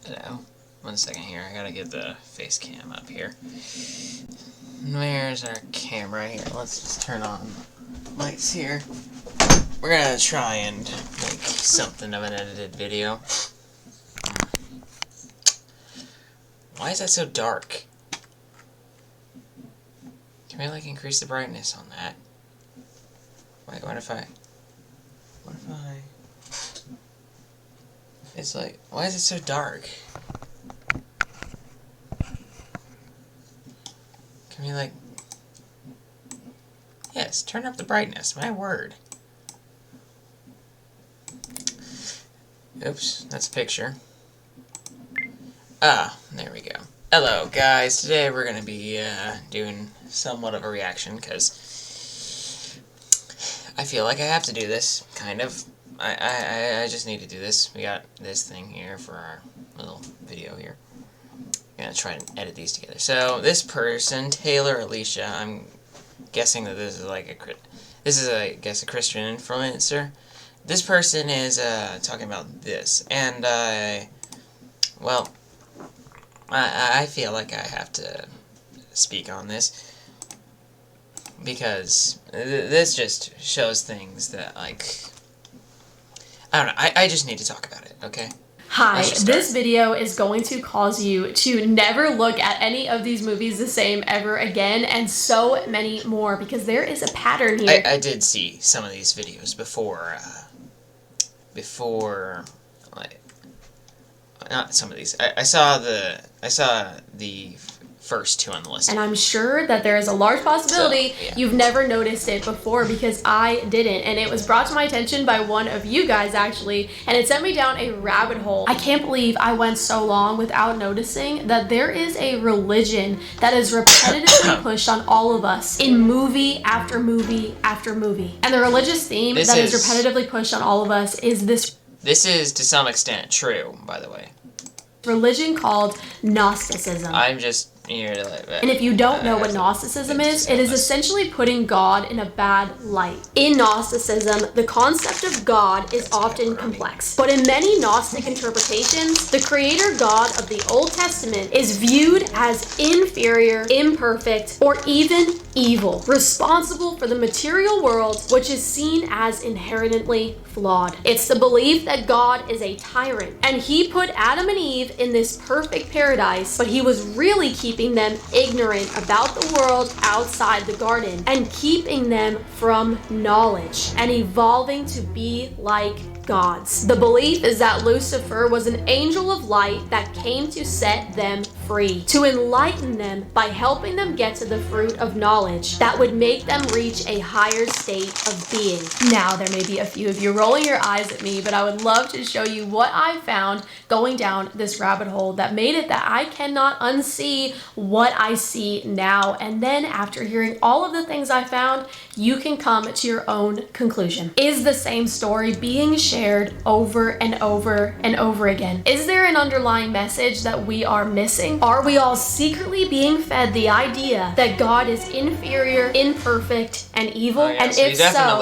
Hello. 1 second here. I gotta get the face cam up here. Where's our camera here? Let's just turn on lights here. We're gonna try and make something of an edited video. Why is that so dark? Can we like increase the brightness on that? Wait, what if I... It's like, why is it so dark? Can we like... Yes, turn up the brightness, my word. Oops, that's a picture. Ah, there we go. Hello guys, today we're gonna be doing somewhat of a reaction, because I feel like I have to do this, kind of. I just need to do this. We got this thing here for our little video here. I'm gonna try and edit these together. So, this person, Taylor Aleisa, I'm guessing that this is like I guess, a Christian influencer. This person is talking about this, and well, I feel like I have to speak on this because this just shows things that, like, I don't know, I just need to talk about it, okay? Hi, this video is going to cause you to never look at any of these movies the same ever again, and so many more, because there is a pattern here. I did see some of these videos before, like, not some of these. I saw the first two on the list. And I'm sure that there is a large possibility you've never noticed it before, because I didn't. And it was brought to my attention by one of you guys, actually, and it sent me down a rabbit hole. I can't believe I went so long without noticing that there is a religion that is repetitively pushed on all of us in movie after movie after movie. And the religious theme that is repetitively pushed on all of us is this. This is, to some extent, true, by the way. Religion called Gnosticism. I'm just here to like that. And if you don't know what Gnosticism is, it is essentially putting God in a bad light. In Gnosticism, the concept of God is often complex. But in many Gnostic interpretations, the creator God of the Old Testament is viewed as inferior, imperfect, or even evil, responsible for the material world, which is seen as inherently flawed. It's the belief that God is a tyrant, and he put Adam and Eve in this perfect paradise, but he was really keeping them ignorant about the world outside the garden and keeping them from knowledge and evolving to be like gods. The belief is that Lucifer was an angel of light that came to set them free, to enlighten them by helping them get to the fruit of knowledge that would make them reach a higher state of being. Now, there may be a few of you rolling your eyes at me, but I would love to show you what I found going down this rabbit hole that made it that I cannot unsee what I see now. And then after hearing all of the things I found, you can come to your own conclusion. Is the same story being shared over and over and over again? Is there an underlying message that we are missing? Are we all secretly being fed the idea that God is inferior, imperfect, and evil? And if so,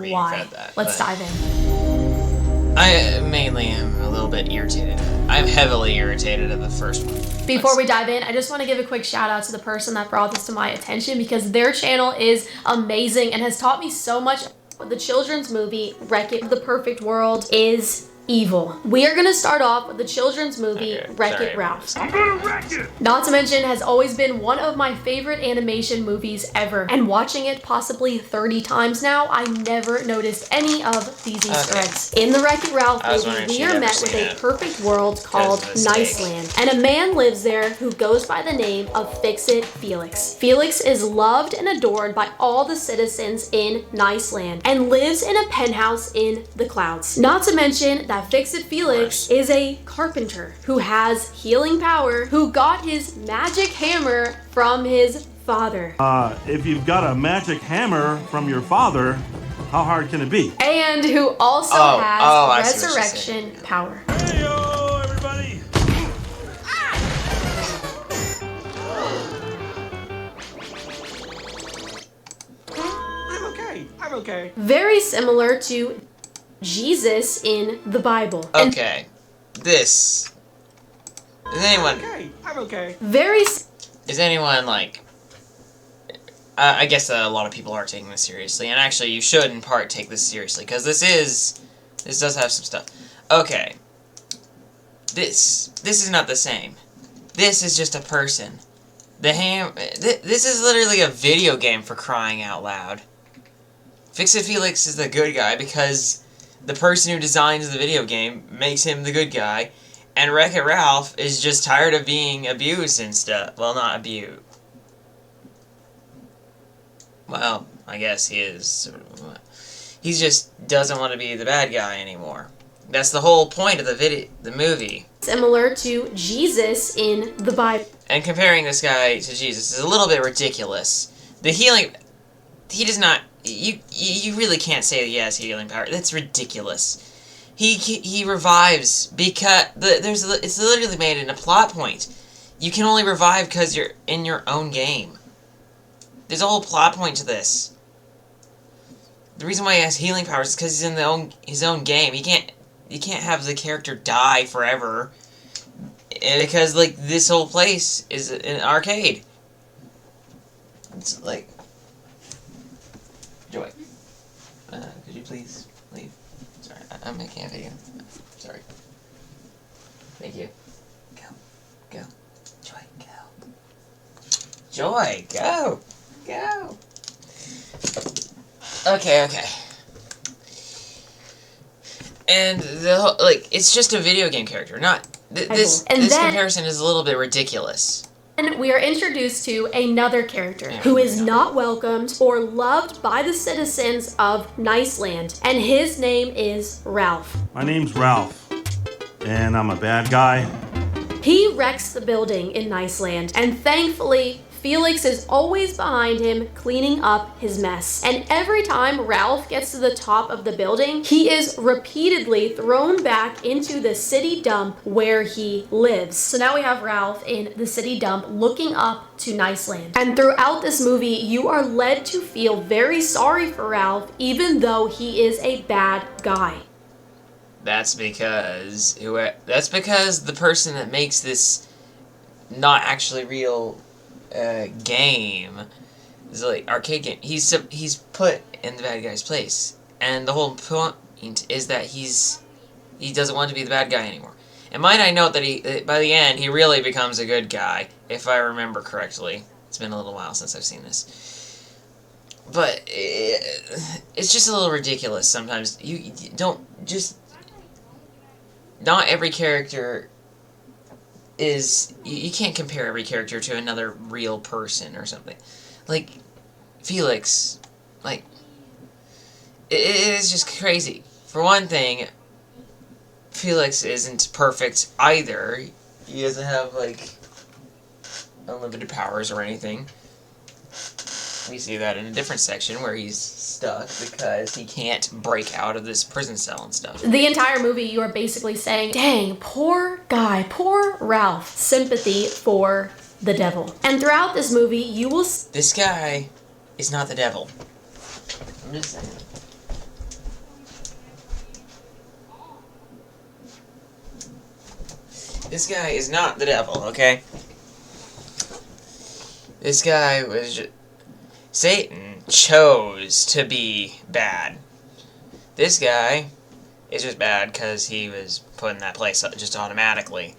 why? Let's dive in. I mainly am a little bit irritated. I'm heavily irritated at the first one. Before we dive in, I just want to give a quick shout out to the person that brought this to my attention, because their channel is amazing and has taught me so much. The children's movie Wreck-It, The Perfect World is evil. We are going to start off with the children's movie Wreck-It Ralph. I'm gonna wreck it! Not to mention, has always been one of my favorite animation movies ever. And watching it possibly 30 times now, I never noticed any of these Easter eggs. In the Wreck-It Ralph movie, we are met with a perfect world called Niceland. And a man lives there who goes by the name of Fix-It Felix. Felix is loved and adored by all the citizens in Niceland and lives in a penthouse in the clouds. Not to mention that Fix-It Felix is a carpenter who has healing power, who got his magic hammer from his father. If you've got a magic hammer from your father, how hard can it be? And who also has resurrection power. Hey-yo, everybody! I'm okay. Very similar to Jesus in the Bible. Okay, this Is anyone... I'm okay. Is anyone, like... I guess a lot of people are taking this seriously, and actually you should, in part, take this seriously, because this does have some stuff. Okay. This is not the same. This is just a person. This is literally a video game, for crying out loud. Fix-It Felix is the good guy because the person who designs the video game makes him the good guy, and Wreck-It Ralph is just tired of being abused and stuff. Well, not abused. Well, I guess he is. He just doesn't want to be the bad guy anymore. That's the whole point of the movie. Similar to Jesus in the Bible. And comparing this guy to Jesus is a little bit ridiculous. The healing... He does not... You really can't say that he has healing power. That's ridiculous. He revives because... It's literally made in a plot point. You can only revive because you're in your own game. There's a whole plot point to this. The reason why he has healing powers is because he's in his own game. You can't have the character die forever. Because, like, this whole place is an arcade. It's like... Joy. Could you please leave? Sorry, I'm making a video. Sorry. Thank you. Go. Joy, go. Joy, go! Go! Okay. And it's just a video game character, not... This comparison is a little bit ridiculous. And we are introduced to another character who is not welcomed or loved by the citizens of Niceland, and his name is Ralph. My name's Ralph, and I'm a bad guy. He wrecks the building in Niceland, and thankfully, Felix is always behind him, cleaning up his mess. And every time Ralph gets to the top of the building, he is repeatedly thrown back into the city dump where he lives. So now we have Ralph in the city dump looking up to Niceland. And throughout this movie, you are led to feel very sorry for Ralph, even though he is a bad guy. That's because the person that makes this not actually real game is like arcade game. He's put in the bad guy's place, and the whole point is that he doesn't want to be the bad guy anymore. And might I note that by the end he really becomes a good guy, if I remember correctly. It's been a little while since I've seen this, but it's just a little ridiculous sometimes. You don't just... Not every character is... You can't compare every character to another real person or something. Like, Felix, like, it is just crazy. For one thing, Felix isn't perfect either. He doesn't have, like, unlimited powers or anything. We see that in a different section where he's stuck because he can't break out of this prison cell and stuff. The entire movie, you are basically saying, dang, poor guy, poor Ralph. Sympathy for the devil. And throughout this movie, you will... This guy is not the devil. I'm just saying. This guy is not the devil, okay? This guy was just... Satan chose to be bad. This guy is just bad because he was put in that place just automatically.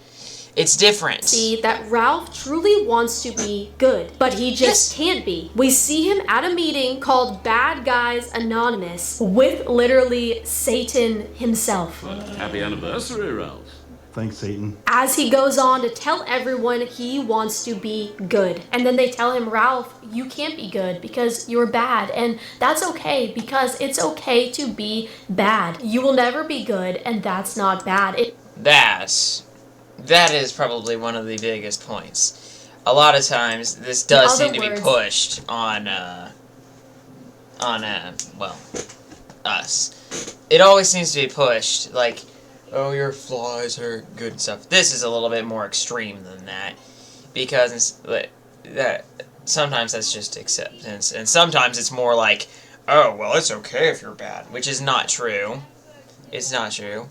It's different. See that Ralph truly wants to be good, but he just can't be. We see him at a meeting called Bad Guys Anonymous with literally Satan himself. Happy anniversary, Ralph. Thanks, Satan. As he goes on to tell everyone he wants to be good. And then they tell him, Ralph, you can't be good because you're bad. And that's okay because it's okay to be bad. You will never be good, and that's not bad. That is probably one of the biggest points. A lot of times, this does seem to be pushed on well, us. It always seems to be pushed, like, oh, your flaws are good and stuff. This is a little bit more extreme than that, because sometimes that's just acceptance, and sometimes it's more like, oh, well, it's okay if you're bad, which is not true. It's not true.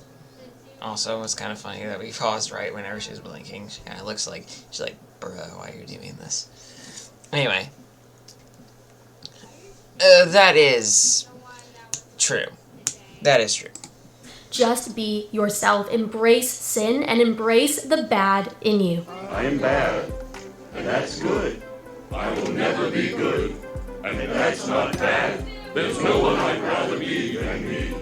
Also, it's kind of funny that we paused right whenever she was blinking. She kind of looks like, she's like, bro, why are you doing this? Anyway. That is true. That is true. Just be yourself. Embrace sin and embrace the bad in you. I am bad, and that's good. I will never be good, and that's not bad. There's no one I'd rather be than me.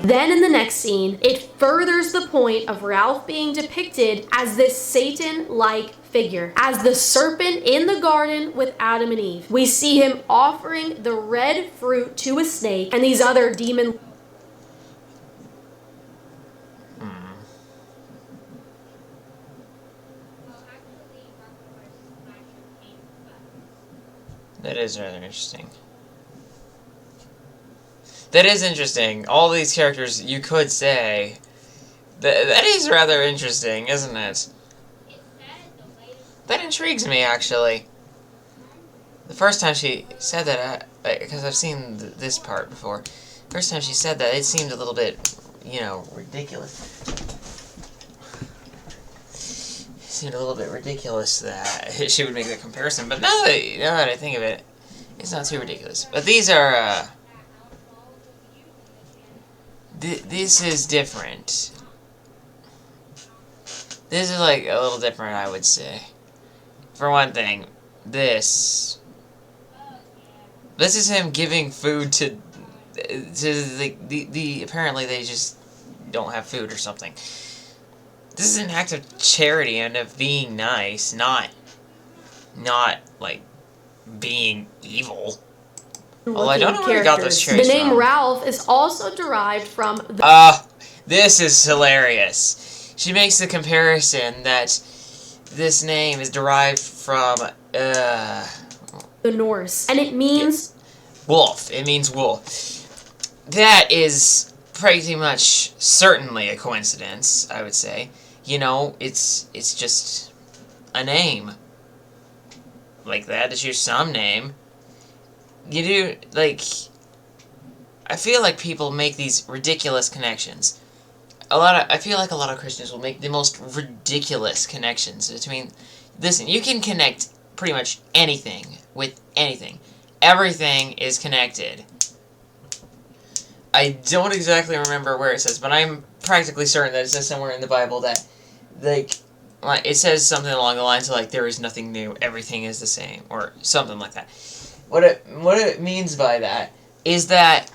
Then in the next scene, it furthers the point of Ralph being depicted as this Satan-like figure, as the serpent in the garden with Adam and Eve. We see him offering the red fruit to a snake and these other demon. That is rather interesting. That is interesting. All these characters, you could say... That is rather interesting, isn't it? That intrigues me, actually. The first time she said that, because I've seen this part before. First time she said that, it seemed a little bit, you know, ridiculous. It seemed a little bit ridiculous that she would make that comparison. But now that I think of it, it's not too ridiculous. But these are, this is different. This is, like, a little different, I would say. For one thing, this is him giving food to the apparently they just don't have food or something. This is an act of charity and of being nice, not like being evil. Well, I don't know where he got those cherries The name from. Ralph is also derived from the This is hilarious. She makes the comparison that this name is derived from the Norse, and it means wolf. It means wolf. That is pretty much certainly a coincidence, I would say. You know, it's just a name. Like that is your some name. You do, like... I feel like people make these ridiculous connections. I feel like a lot of Christians will make the most ridiculous connections between... Listen, you can connect pretty much anything with anything. Everything is connected. I don't exactly remember where it says, but I'm practically certain that it says somewhere in the Bible that, like it says something along the lines of, like, there is nothing new, everything is the same, or something like that. What it means by that is that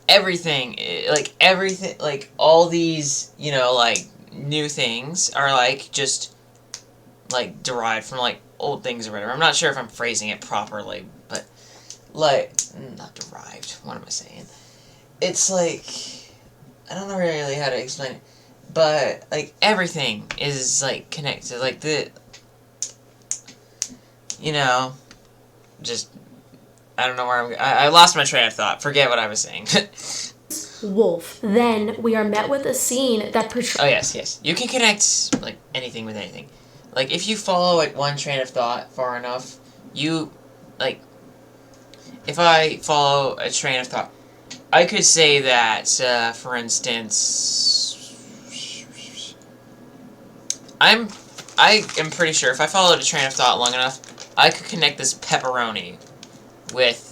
everything, like, all these, you know, like, new things are, like, just, like, derived from, like, old things or whatever. I'm not sure if I'm phrasing it properly, but, like, not derived, what am I saying? It's, like, I don't know really how to explain it, but, like, everything is, like, connected, like, you know, just, I don't know where I lost my train of thought. Forget what I was saying. wolf. Then we are met with a scene that portrays... Oh, yes. You can connect, like, anything with anything. Like, if you follow, like, one train of thought far enough, you, like, if I follow a train of thought, I could say that, for instance, I am pretty sure if I followed a train of thought long enough, I could connect this pepperoni with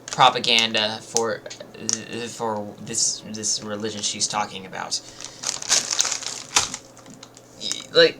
propaganda for this religion she's talking about. Like,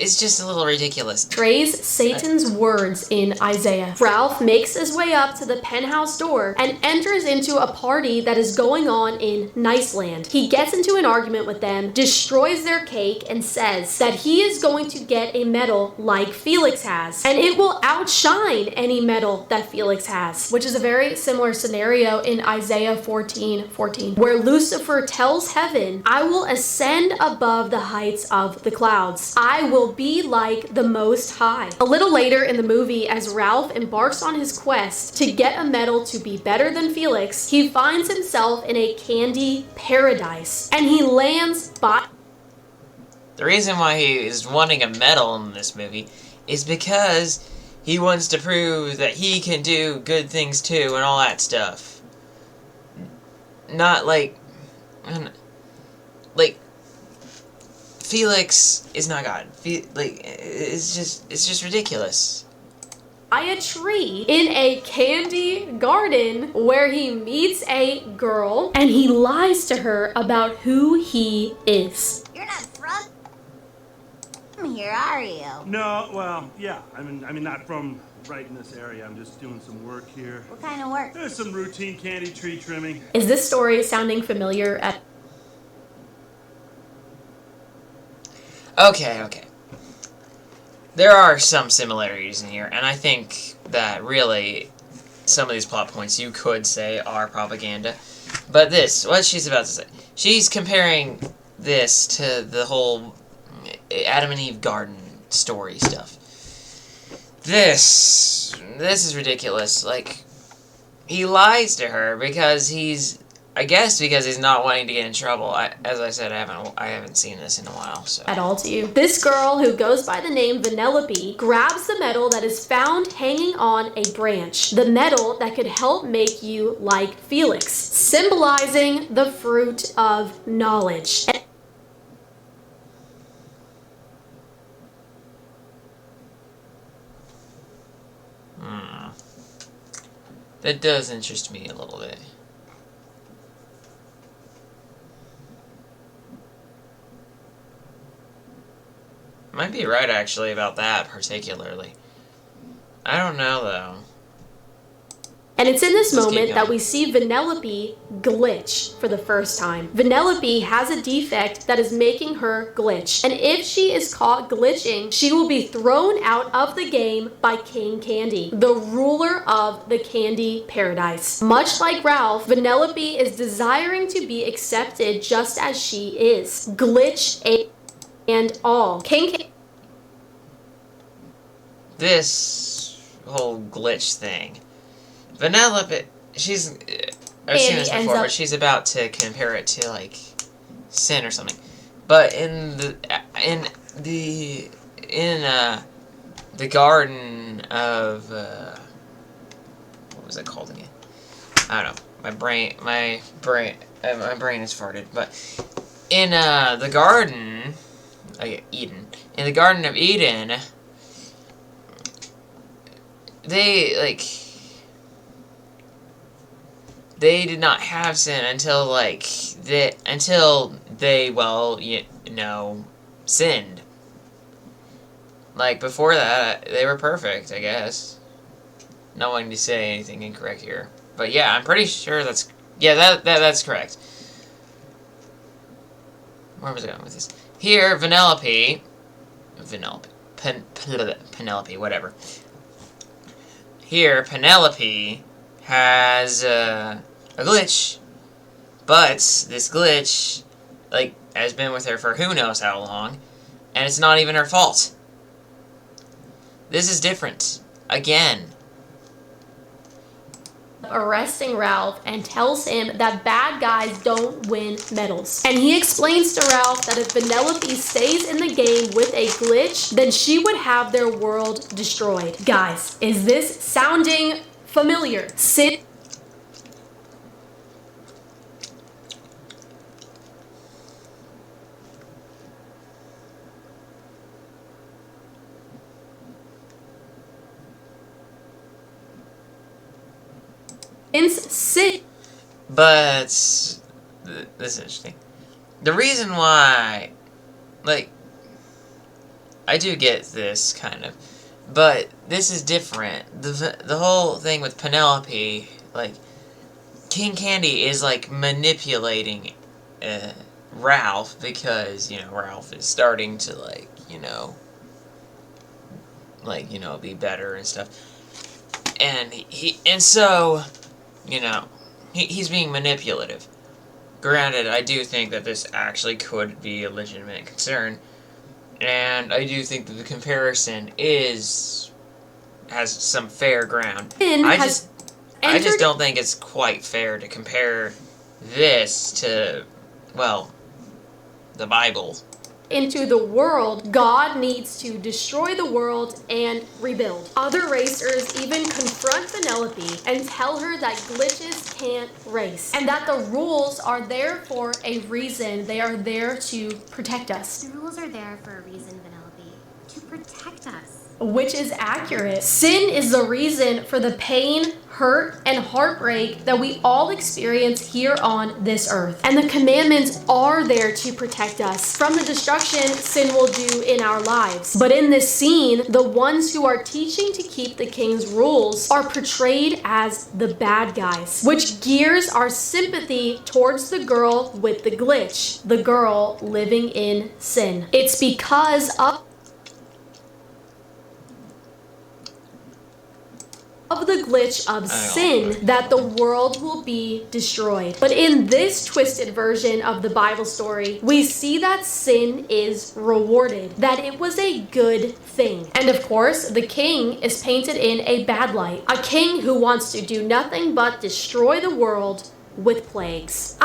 it's just a little ridiculous. Portrays Satan's words in Isaiah. Ralph makes his way up to the penthouse door and enters into a party that is going on in Niceland. He gets into an argument with them, destroys their cake, and says that he is going to get a medal like Felix has, and it will outshine any medal that Felix has, which is a very similar scenario in Isaiah 14:14, where Lucifer tells heaven, "I will ascend above the heights of the clouds. I will be like the Most High." A little later in the movie, as Ralph embarks on his quest to get a medal to be better than Felix, he finds himself in a candy paradise, and he lands by... The reason why he is wanting a medal in this movie is because he wants to prove that he can do good things too and all that stuff. not like, like, Felix is not God. It's just ridiculous. By a tree in a candy garden where he meets a girl and he lies to her about who he is. You're not from here, are you? No, well, yeah. I mean, not from right in this area. I'm just doing some work here. What kind of work? There's some routine candy tree trimming. Is this story sounding familiar at Okay. There are some similarities in here, and I think that really some of these plot points you could say are propaganda. But what she's about to say, she's comparing this to the whole Adam and Eve garden story stuff. This is ridiculous. Like, he lies to her because he's not wanting to get in trouble. As I said, I haven't seen this in a while, so. at all to you? This girl, who goes by the name Vanellope, grabs the medal that is found hanging on a branch. The medal that could help make you like Felix, symbolizing the fruit of knowledge. That does interest me a little bit. Might be right, actually, about that particularly. I don't know, though. And it's in this Let's keep moment that going. we see Vanellope glitch for the first time. Vanellope has a defect that is making her glitch. And if she is caught glitching, she will be thrown out of the game by King Candy, the ruler of the candy paradise. Much like Ralph, Vanellope is desiring to be accepted just as she is. Glitch and all. This whole glitch thing. Vanellope, she's... I've seen this ends before, up- but she's about to compare it to, like, sin or something. But in the garden of... what was it called again? I don't know. My brain is farted. But in the garden... Eden. In the Garden of Eden... They did not have sin until they sinned. Like, before that, they were perfect, I guess. Not wanting to say anything incorrect here. But yeah, I'm pretty sure that's that's correct. Where was I going with this? Here, Penelope, whatever. Here, Penelope has a glitch, but this glitch, like, has been with her for who knows how long, and it's not even her fault. This is different. Again. Arresting Ralph and tells him that bad guys don't win medals. And he explains to Ralph that if Vanellope stays in the game with a glitch, then she would have their world destroyed. Guys, is this sounding familiar? But this is interesting. The reason why, like, I do get this kind of, but this is different. The whole thing with Penelope, like, King Candy is like manipulating Ralph because Ralph is starting to be better and stuff, and so. He's being manipulative. Granted, I do think that this actually could be a legitimate concern, and I do think that the comparison has some fair ground. I just don't think it's quite fair to compare this to, well, the Bible. into the world, God needs to destroy the world and rebuild. Other racers even confront Penelope and tell her that glitches can't race, and that the rules are there for a reason. They are there to protect us. The rules are there for a reason, Penelope. To protect us. Which is accurate. Sin is the reason for the pain, hurt, and heartbreak that we all experience here on this earth. And the commandments are there to protect us from the destruction sin will do in our lives. But in this scene, the ones who are teaching to keep the king's rules are portrayed as the bad guys, which gears our sympathy towards the girl with the glitch, the girl living in sin. It's because of the glitch of sin that the world will be destroyed. But in this twisted version of the Bible story, we see that sin is rewarded, that it was a good thing. And of course, the king is painted in a bad light, a king who wants to do nothing but destroy the world with plagues.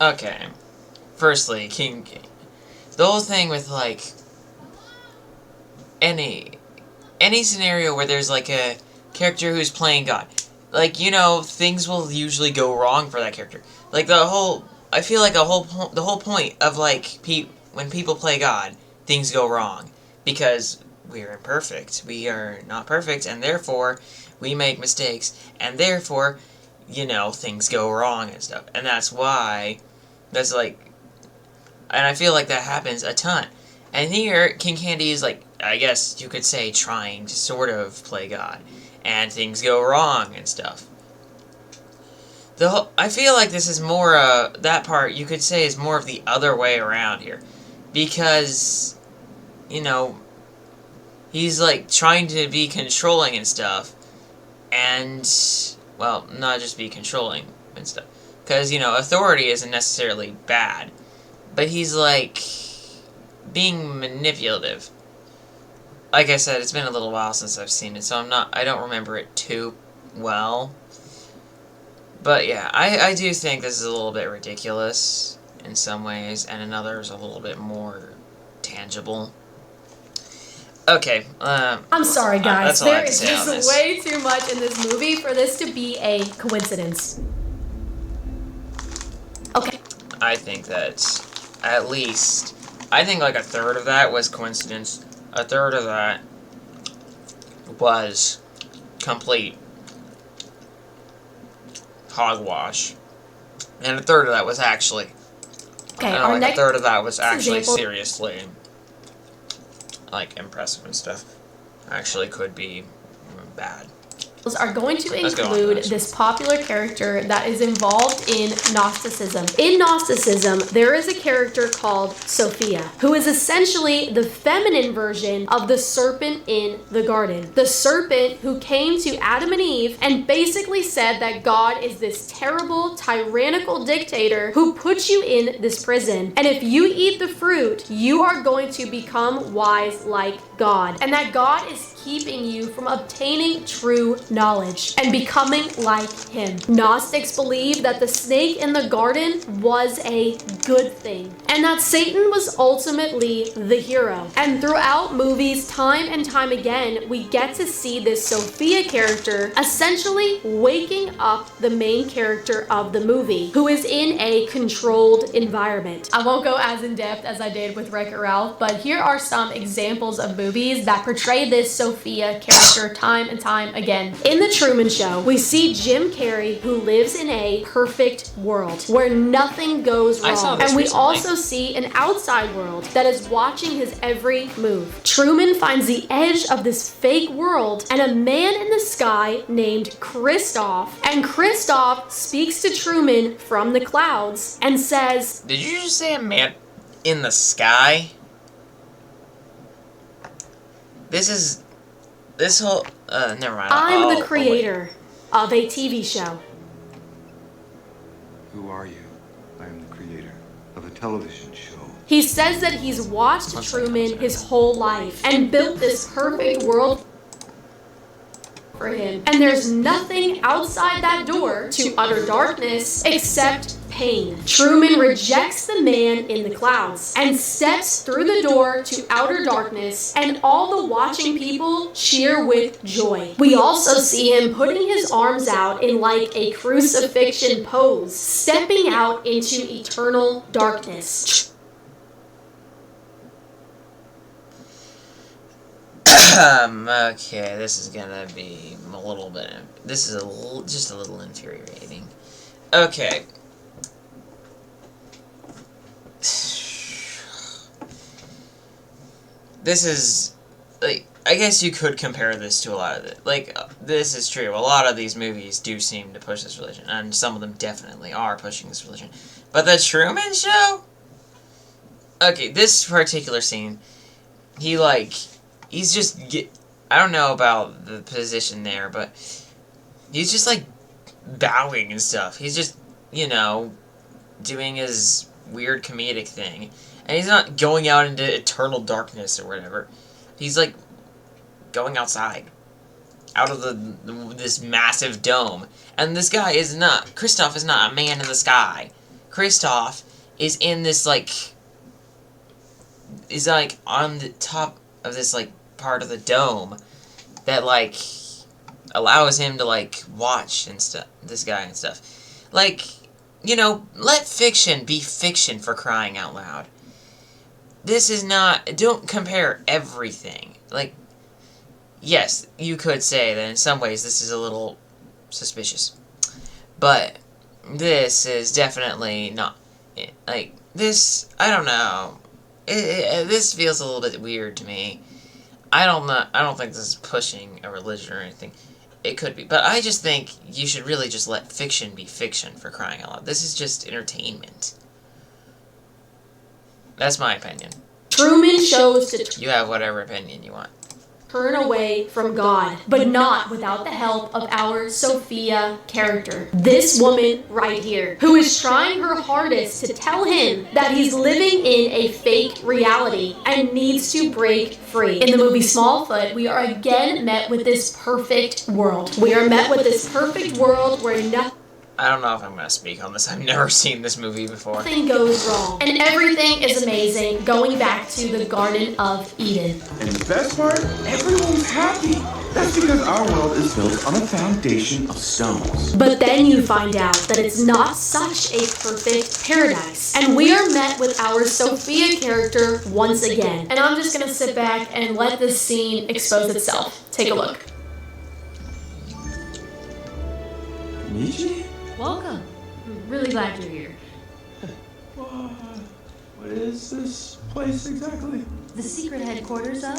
Okay. Firstly, King. The whole thing with, like, any scenario where there's, like, a character who's playing God. Like, you know, things will usually go wrong for that character. Like, I feel like the whole point of, like, when people play God, things go wrong. Because we are imperfect. We are not perfect, and therefore, we make mistakes. And therefore, you know, things go wrong and stuff. And that's why, and I feel like that happens a ton. And here, King Candy is, like, I guess you could say, trying to sort of play God. And things go wrong and stuff. I feel like this is more, that part, you could say, is more of the other way around here. Because, you know, he's, like, trying to be controlling and stuff. And, well, not just be controlling and stuff. Because, you know, authority isn't necessarily bad. But he's, like, being manipulative. Like I said, it's been a little while since I've seen it, so I don't remember it too well. But yeah, I do think this is a little bit ridiculous in some ways, and in others a little bit more tangible. Okay, I'm sorry, guys. There is just just way too much in this movie for this to be a coincidence. Okay. I think that at least, I think like a third of that was coincidence. A third of that was complete hogwash. And a third of that was actually, okay, our next a third of that was actually example, seriously, like, impressive and stuff. Actually could be bad. Are going to include this popular character that is involved in Gnosticism. In Gnosticism, there is a character called Sophia, who is essentially the feminine version of the serpent in the garden. The serpent who came to Adam and Eve and basically said that God is this terrible, tyrannical dictator who put you in this prison. And if you eat the fruit, you are going to become wise like God. And that God is keeping you from obtaining true knowledge and becoming like him. Gnostics believe that the snake in the garden was a good thing and that Satan was ultimately the hero. And throughout movies, time and time again, we get to see this Sophia character essentially waking up the main character of the movie, who is in a controlled environment. I won't go as in depth as I did with Wreck-It Ralph, but here are some examples of movies that portray this Sophia character time and time again. In The Truman Show, we see Jim Carrey, who lives in a perfect world where nothing goes wrong. And we also see an outside world that is watching his every move. Truman finds the edge of this fake world and a man in the sky named Kristoff. And Kristoff speaks to Truman from the clouds and says, "Did you just say a man in the sky?" This whole, never mind. I'm the creator of a TV show. Who are you? I am the creator of a television show. He says that he's watched Truman his whole life and built this perfect world for him. And there's nothing outside that door to utter darkness except pain. Truman rejects the man in the clouds and steps through the door to outer darkness, and all the watching people cheer with joy. We also see him putting his arms out in like a crucifixion pose, stepping out into eternal darkness. Okay, this is gonna be a little bit. This is just a little infuriating. Okay. This is, like, I guess you could compare this to a lot of it. Like, this is true. A lot of these movies do seem to push this religion, and some of them definitely are pushing this religion. But the Truman Show? Okay, this particular scene, he's just, I don't know about the position there, but he's just, like, bowing and stuff. He's just, you know, doing his weird comedic thing. And he's not going out into eternal darkness or whatever. He's, like, going outside. Out of this massive dome. And this guy is not, Kristoff is not a man in the sky. Kristoff is in this, like, is, like, on the top of this, like, part of the dome that, like, allows him to, like, watch and stuff, this guy and stuff. Like, you know, let fiction be fiction, for crying out loud. This is not, don't compare everything. Like, yes, you could say that in some ways this is a little suspicious. But this is definitely not, like, this, I don't know. This feels a little bit weird to me. I don't think this is pushing a religion or anything. It could be. But I just think you should really just let fiction be fiction, for crying out loud. This is just entertainment. That's my opinion. Truman chose to You have whatever opinion you want. turn away from God, but not without the help of our Sophia character. This woman right here, who is trying her hardest to tell him that he's living in a fake reality and needs to break free. In the movie Smallfoot, we are again met with this perfect world. We are met with this perfect world where I don't know if I'm going to speak on this. I've never seen this movie before. nothing goes wrong, and everything is amazing, going back to the Garden of Eden. And the best part, everyone's happy. That's because our world is built on a foundation of stones. But then you find out that it's not such a perfect paradise. And we are met with our Sophia character once again. And I'm just gonna sit back and let this scene expose itself. Take a look. Michi? Welcome. I'm really glad you're here. What is this place exactly? The secret headquarters of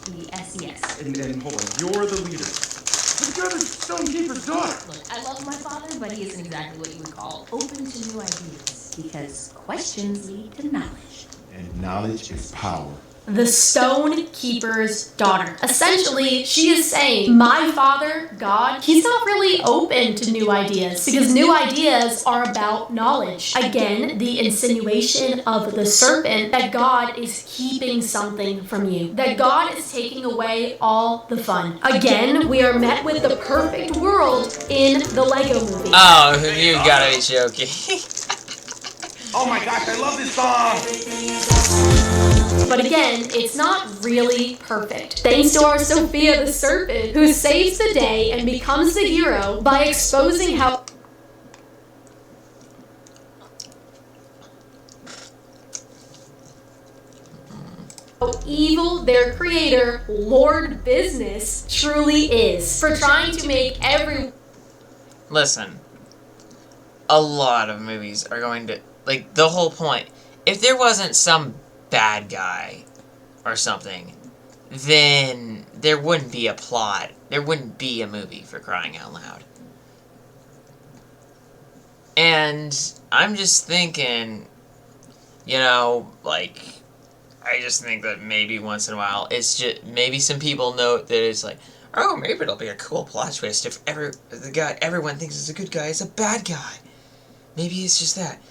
the SES. And hold on, you're the leader. But you're the Stonekeeper's daughter. Look, I love my father, but he isn't exactly what you would call open to new ideas. Because questions lead to knowledge. And knowledge is power. The Stone Keeper's daughter. Essentially, she is saying, my father, God, he's not really open to new ideas because new ideas are about knowledge. Again, the insinuation of the serpent that God is keeping something from you, that God is taking away all the fun. Again, we are met with the perfect world in the Lego movie. Oh, you gotta be joking. Oh my gosh, I love this song! But again, it's not really perfect. Thanks to our Sophia the Serpent, who saves the day and becomes the hero by exposing how evil their creator, Lord Business, truly is. For trying to make every... Listen, a lot of movies are going to, like, the whole point, if there wasn't some bad guy or something, then there wouldn't be a plot. There wouldn't be a movie, for crying out loud. And I'm just thinking, you know, like, I just think that maybe once in a while, it's just, maybe some people note that it's like, oh, maybe it'll be a cool plot twist if the guy everyone thinks is a good guy is a bad guy. Maybe it's just that.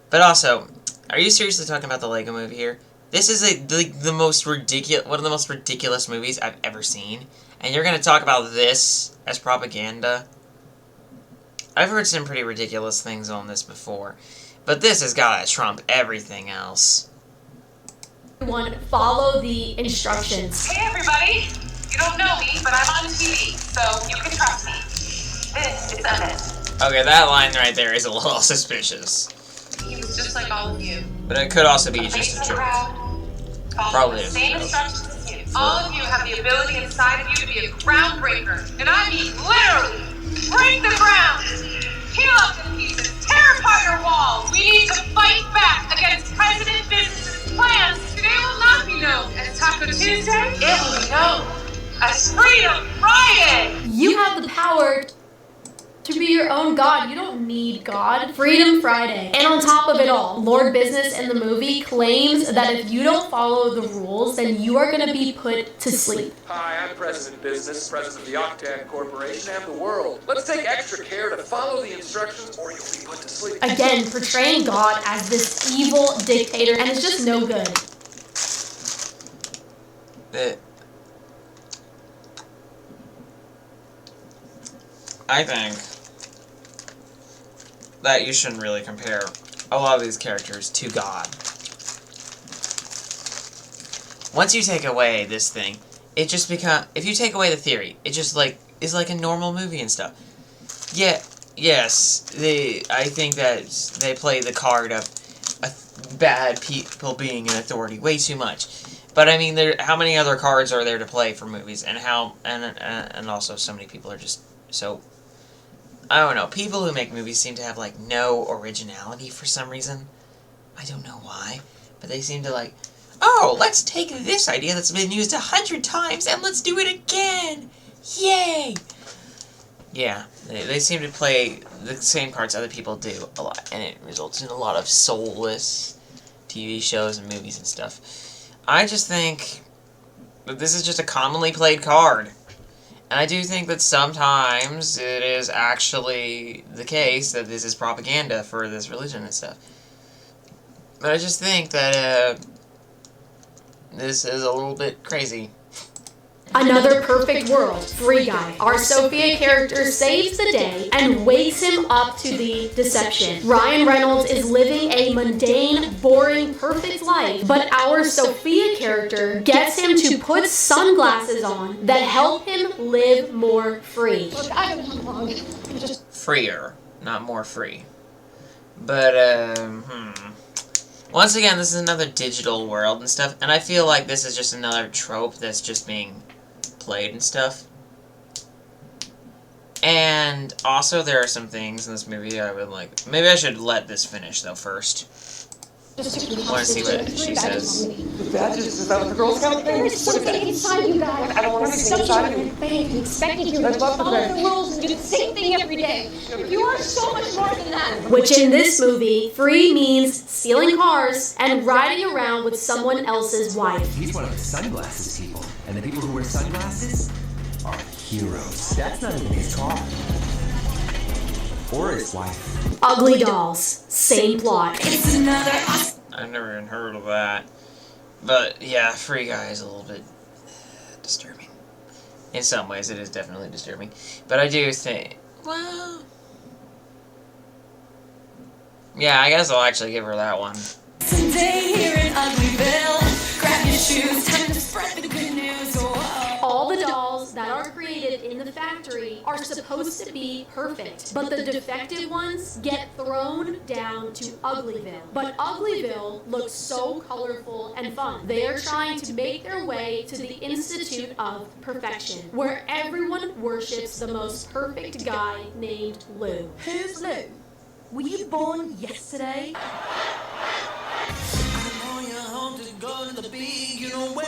But also, are you seriously talking about the Lego movie here? This is the most ridiculous, one of the most ridiculous movies I've ever seen, and you're gonna talk about this as propaganda? I've heard some pretty ridiculous things on this before, but this has got to trump everything else. Everyone, follow the instructions. Hey everybody! You don't know me, but I'm on TV, so you can trust me. This is Emmett. Okay, that line right there is a little suspicious. He was just like all of you. But it could also be just a joke. Probably the is. same instructions as you. All of you have the ability inside of you to be a groundbreaker. And I mean literally, break the ground! Peel up the pieces, tear apart your walls! We need to fight back against President Business's plans! Today will not be known as Taco Tuesday. It will be known as Freedom Friday! You have the power to be your own God. You don't need God. Freedom Friday. And on top of it all, Lord Business in the movie claims that if you don't follow the rules, then you are going to be put to sleep. Hi, I'm President Business, President of the Octane Corporation and the world. Let's take extra care to follow the instructions or you'll be put to sleep. Again, portraying God as this evil dictator, and it's just no good. I think that you shouldn't really compare a lot of these characters to God. Once you take away this thing, it just if you take away the theory, it just is like a normal movie and stuff. Yeah, yes, I think that they play the card of bad people being an authority way too much. But I mean, how many other cards are there to play for movies, and and also so many people are just so. I don't know. People who make movies seem to have, like, no originality for some reason. I don't know why. But they seem to, oh, let's take this idea that's been used 100 times and let's do it again! Yay! Yeah, they seem to play the same cards other people do a lot. And it results in a lot of soulless TV shows and movies and stuff. I just think that this is just a commonly played card. And I do think that sometimes it is actually the case that this is propaganda for this religion and stuff. But I just think that this is a little bit crazy. Another perfect world. Free Guy. Our Sophia character saves the day and wakes him up to the deception. Ryan Reynolds is living a mundane, boring, perfect life, but our Sophia character gets him to put sunglasses on that help him live more free. Look, I don't know wrong. Freer, not more free. But, once again, this is another digital world and stuff, and I feel like this is just another trope that's just being played and stuff. And also there are some things in this movie I would like. Maybe I should let this finish though first. I want to see what she says. Is that what the Girl Scout thing? There's something inside you guys. I don't want anything inside of me. They expected you to follow the rules and do the same thing every day. You are so much more than that. Which in this movie, free means stealing cars and riding around with someone else's wife. He's one of the sunglasses people. And the people who wear sunglasses are heroes. That's not even his car. Or his wife. Ugly Dolls. Same plot. It's another... I've never even heard of that. But, yeah, Free Guy is a little bit disturbing. In some ways, it is definitely disturbing. But I do think... Well... Yeah, I guess I'll actually give her that one. Today here in Uglyville, grab your shoes, time to spread the good news. All the dolls that are created in the factory are supposed to be perfect, but the defective ones get thrown down to Uglyville. But Uglyville looks so colorful and fun. They are trying to make their way to the Institute of Perfection, where everyone worships the most perfect guy named Lou. Who's Lou? Were you born yesterday? Go to the big, you know where.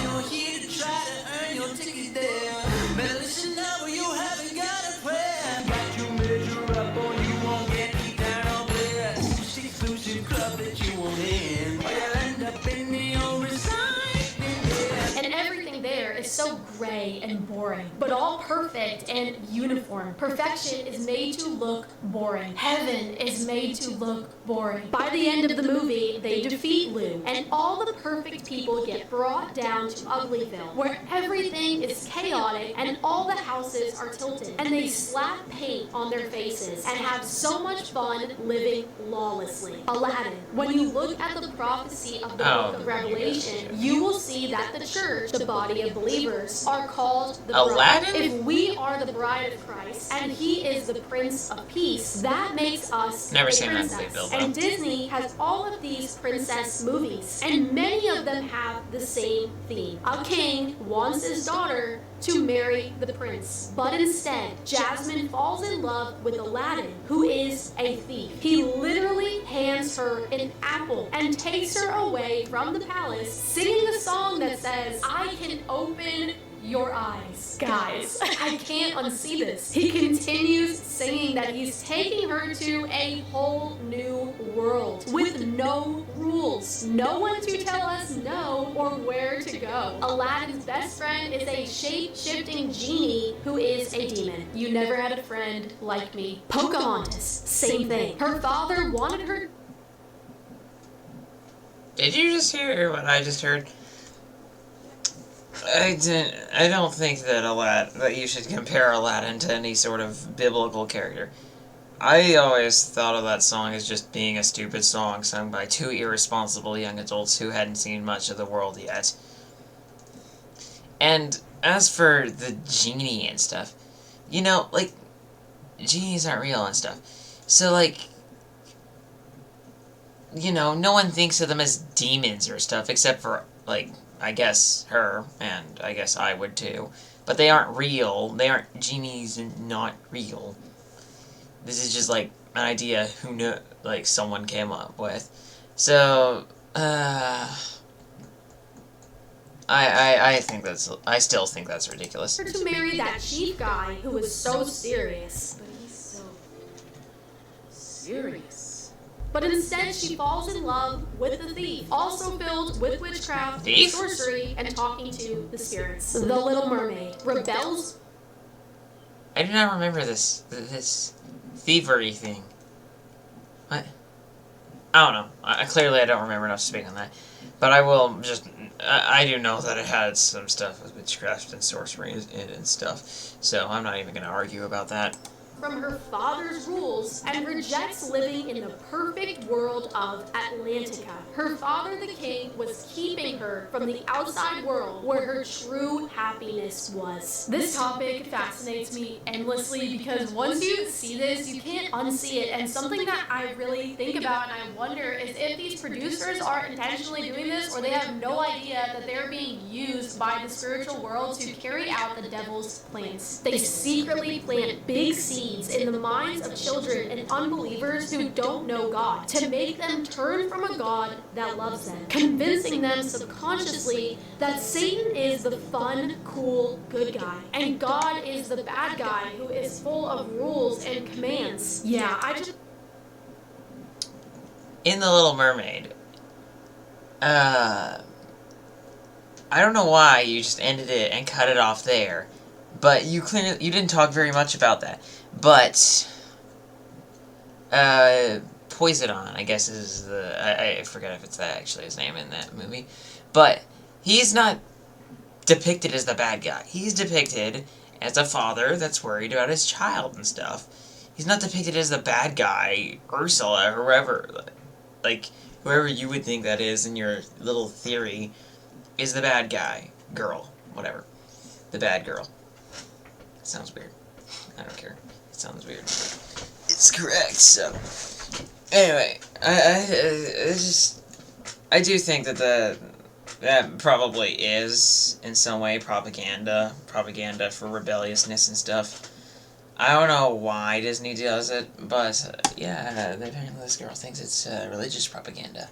You're here to try to earn your ticket there. Better listen up or you haven't got a prayer. Got you measure up or you won't get beat down on there. Exclusive club that you won't in. Or you'll end up in the old recycling. And everything there is so gray and boring, but all perfect and uniform. Perfection is made to look boring. Heaven is made to look boring. By the end of the movie, they defeat Lou, and all the perfect people get brought down to Uglyville, where everything is chaotic and all the houses are tilted, and they slap paint on their faces and have so much fun living lawlessly. Aladdin. When you look at the prophecy of the book of Revelation, you will see that the church, the body of believers, are called the bride. Aladdin? If we are the bride of Christ and he is the Prince of Peace, that makes us Never a seen that princess. movie, Bilbo. And Disney has all of these princess movies, and many of them have the same theme. A king wants his daughter to marry the prince, but instead, Jasmine falls in love with Aladdin, who is a thief. He literally hands her an apple and takes her away from the palace, singing the song that says, "I can open your eyes." Guys, I can't unsee this. He continues singing that he's taking her to a whole new world with no rules. No one to tell us no or where to go. Aladdin's best friend is a shape-shifting genie who is a demon. You never had a friend like me. Pocahontas, same thing. Her father wanted her... Did you just hear what I just heard? I don't think that you should compare Aladdin to any sort of biblical character. I always thought of that song as just being a stupid song sung by two irresponsible young adults who hadn't seen much of the world yet. And as for the genie and stuff, you know, like, genies aren't real and stuff. So, like, you know, no one thinks of them as demons or stuff, except for, like, I guess her, and I guess I would too. But they aren't real. They aren't genies and not real. This is just, like, an idea someone came up with. So, I still think that's ridiculous. To marry that chief guy who was so serious. But he's so serious. But instead, she falls in love with the thief, also filled with witchcraft, Thief? sorcery, and talking to the spirits. The Little Mermaid rebels. I do not remember this thievery thing. What? I don't know. Clearly I don't remember enough to speak on that. But I will just... I do know that it had some stuff with witchcraft and sorcery in it and stuff. So I'm not even going to argue about that. From her father's rules and rejects living in the perfect world of Atlantica. Her father, the king, was keeping her from the outside world where her true happiness was. This topic fascinates me endlessly because once you see this, you can't unsee it. And something that I really think about and I wonder is if these producers are intentionally doing this or they have no idea that they're being used by the spiritual world to carry out the devil's plans. They secretly plant big seeds in the minds of children and unbelievers who don't know God to make them turn from a God that loves them, convincing them subconsciously that Satan is the fun, cool, good guy, and God is the bad guy who is full of rules and commands. Yeah, In The Little Mermaid, I don't know why you just ended it and cut it off there, but you didn't talk very much about that. But, Poisidon, I guess is I forget if it's that actually his name in that movie. But, he's not depicted as the bad guy. He's depicted as a father that's worried about his child and stuff. He's not depicted as the bad guy, Ursula, whoever, like, whoever you would think that is in your little theory is the bad guy. Girl. Whatever. The bad girl. Sounds weird. I don't care. It sounds weird. It's correct, so... Anyway, I do think that that probably is, in some way, propaganda for rebelliousness and stuff. I don't know why Disney does it, but, yeah, apparently this girl thinks it's religious propaganda.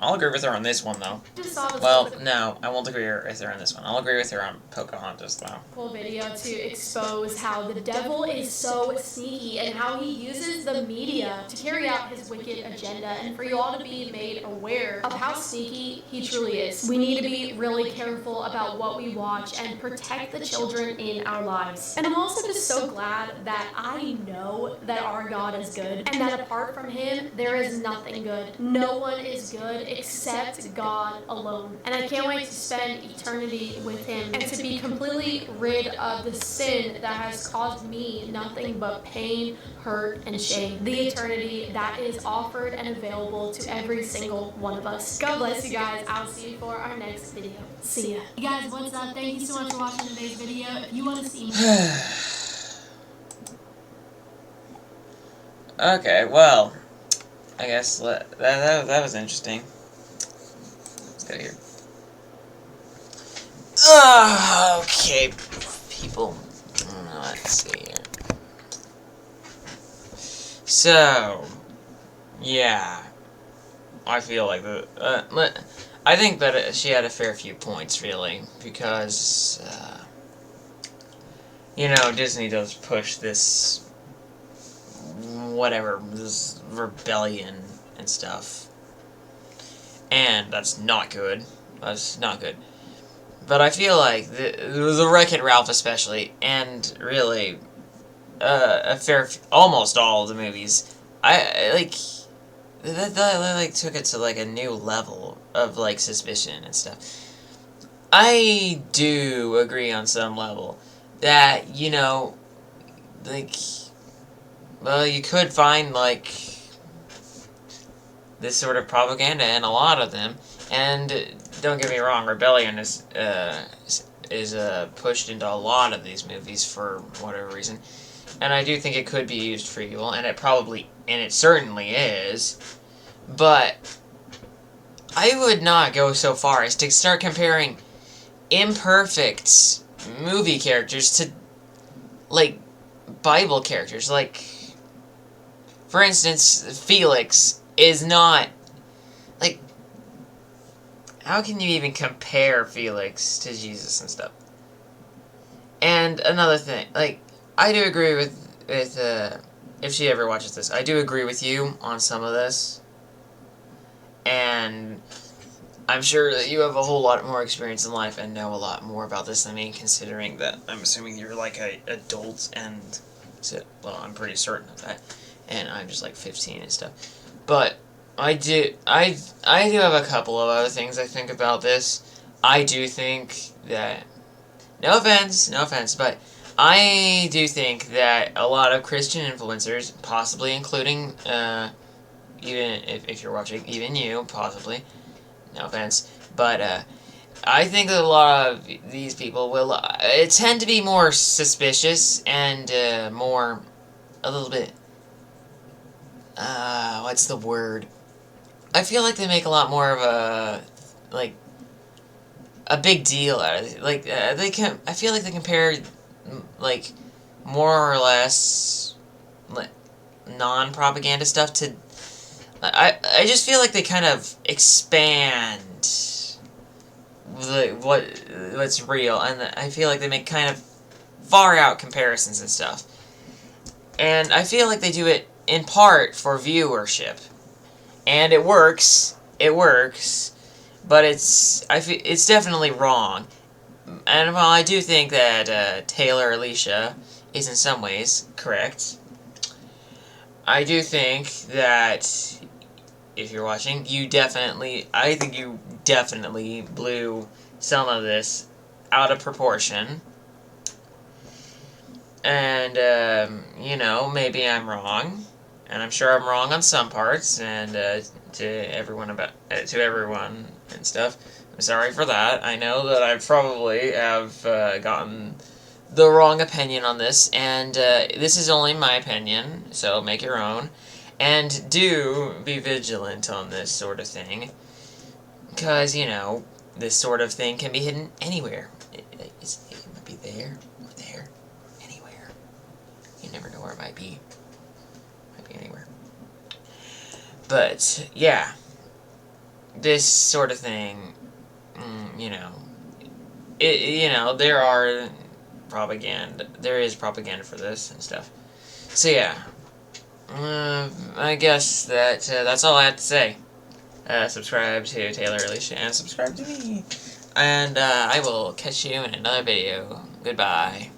I'll agree with her on this one, though. Just saw this Well, no, I won't agree with her on this one. I'll agree with her on Pocahontas, though. Cool video to expose how the devil is so sneaky and how he uses the media to carry out his wicked agenda, and for you all to be made aware of how sneaky he truly is. We need to be really careful about what we watch and protect the children in our lives. And I'm also just so glad that I know that our God is good and that apart from him, there is nothing good. No one is good except God alone. And I can't wait to spend eternity with him and to be completely rid of the sin that has caused me nothing but pain, hurt, and shame. The eternity that is offered and available to every single one of us. God bless you guys. I'll see you for our next video. See ya. Hey guys, what's up? Thank you so much for watching today's video. If you want to see Okay, well, I guess that was interesting. Let's go here. Okay, people. Let's see here. So, yeah, I feel like I think that she had a fair few points, really, because you know, Disney does push this whatever, this rebellion and stuff, and that's not good. That's not good. But I feel like the Wreck-It Ralph especially, and really almost all of the movies, I like that took it to like a new level of like suspicion and stuff. I do agree on some level that, you know, like, well, you could find like this sort of propaganda in a lot of them, and don't get me wrong, rebellion is pushed into a lot of these movies for whatever reason, and I do think it could be used for evil, and it certainly is, but I would not go so far as to start comparing imperfect movie characters to, like, Bible characters. Like, for instance, Felix is not, like, how can you even compare Felix to Jesus and stuff? And another thing, like, I do agree with if she ever watches this, I do agree with you on some of this, and I'm sure that you have a whole lot more experience in life and know a lot more about this than me, considering that I'm assuming you're like an adult, and well, I'm pretty certain of that, and I'm just like 15 and stuff. But I do have a couple of other things I think about this. I do think that, no offense, but I do think that a lot of Christian influencers, possibly including, even if you're watching, even you, possibly, no offense, but I think that a lot of these people will tend to be more suspicious and a little bit, what's the word? I feel like they make a lot more of a big deal out of it. Like, I feel like they compare, like, more or less, like, non-propaganda stuff to, I just feel like they kind of expand what's real, and I feel like they make kind of far-out comparisons and stuff. And I feel like they do it in part for viewership. And it works, but it's definitely wrong. And while I do think that Taylor Aleisa is in some ways correct, I do think that if you're watching, I think you definitely blew some of this out of proportion. And, you know, maybe I'm wrong. And I'm sure I'm wrong on some parts, and to everyone and stuff, I'm sorry for that. I know that I probably have gotten the wrong opinion on this, and this is only my opinion, so make your own. And do be vigilant on this sort of thing, because, you know, this sort of thing can be hidden anywhere. It might be there, or there, anywhere. You never know where it might be. Anywhere. But, yeah. this sort of thing, you know, you know, there is propaganda for this and stuff. So yeah, I guess that's all I have to say. Subscribe to Taylor Aleisa and subscribe to me. And I will catch you in another video. Goodbye.